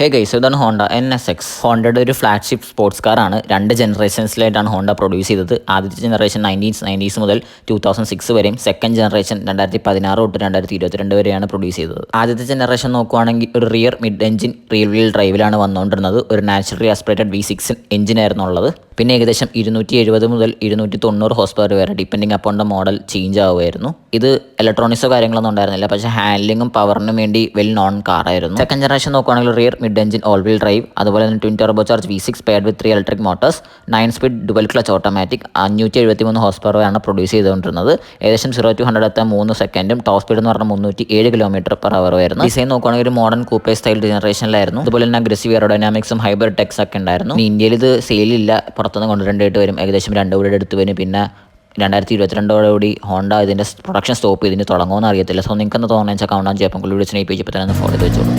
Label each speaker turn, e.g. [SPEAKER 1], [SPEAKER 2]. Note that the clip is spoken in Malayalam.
[SPEAKER 1] ഹേ ഗൈസ്, ഇതാണ് ഹോണ്ട NSX. ഹോണ്ടയുടെ ഒരു ഫ്ലാഗ്ഷിപ്പ് സ്പോർട്സ് കാറാണ്. 2 ജനറേഷൻസിലായിട്ടാണ് ഹോണ്ട പ്രൊഡ്യൂസ് ചെയ്തത്. ആദ്യത്തെ ജനറേഷൻ 1990s മുതൽ 2006 വരെയും, സെക്കൻഡ് ജനറേഷൻ 2016 തൊട്ട് 2022 വരെയാണ് പ്രൊഡ്യൂസ് ചെയ്തത്. ആദ്യത്തെ ജനറേഷൻ നോക്കുവാണെങ്കിൽ ഒരു rear mid engine real wheel ഡ്രൈവിലാണ് വന്നുകൊണ്ടിരുന്നത്. ഒരു നാച്ചുറലി ആസ്പിറേറ്റഡ് V6 എഞ്ചിനായിരുന്നു ഉള്ളത്. പിന്നെ ഏകദേശം 270 മുതൽ 290 ഹോഴ്സ് പവർ വരെ depending upon the model change ആവുമായിരുന്നു. ഇത് ഇലക്ട്രോണിക്സോ കാര്യങ്ങളൊന്നും ഉണ്ടായിരുന്നില്ല, പക്ഷേ ഹാൻഡ്ലിങ്ങും പവറിനും വേണ്ടി വെൽ നോൺ കാറായിരുന്നു. സെക്കൻഡ് ജനറേഷൻ നോക്കുകയാണെങ്കിൽ rear mid engine all wheel drive, അതുപോലെ തന്നെ twin turbo charge V6 paired with 3 electric motors, 9 speed dual clutch automatic, 573 horse power ആണ് പ്രൊഡ്യൂസ് ചെയ്തുകൊണ്ടിരുന്നത്. ഏകദേശം 0 to 100 എത്താൻ 3 സെക്കൻഡും ടോപ്പ് സ്പീഡ് എന്ന് പറഞ്ഞാൽ 307 km/h ആയിരുന്നു. ഡിസൈൻ നോക്കുകയാണെങ്കിൽ ഒരു മോഡേൺ കൂപ്പേ സ്റ്റൈൽ ജനറേഷനിലായിരുന്നു. അതുപോലെ തന്നെ അഗ്രസീവ് എയറോഡൈനാമിക്സും ഹൈബ്രിഡ് ടെക്സ് ഒക്കെ ഉണ്ടായിരുന്നു. ഇന്ത്യയിൽ ഇത് സെയിലില്ല, പുറത്തുനിന്ന് കൊണ്ടുവരേണ്ടതായിട്ട് വരും. ഏകദേശം 2 കോടിയുടെ അടുത്ത് വരും. പിന്നെ 2022 ഹോണ്ട ഇതിൻ്റെ പ്രൊഡക്ഷൻ സ്റ്റോപ്പ് ചെയ്തിട്ട് തുടങ്ങുമെന്ന് അറിയത്തില്ല. സോ നിങ്ങൾക്ക് എന്താ തോന്നുന്നത് വെച്ചാൽ കൗണ്ട് ഡൗൺ ചെയ്യാം. വീഡിയോ സ്നേഹിപ്പിച്ചപ്പോൾ തന്നെ ഫോളോ ചെയ്ത് വെച്ചോളൂ.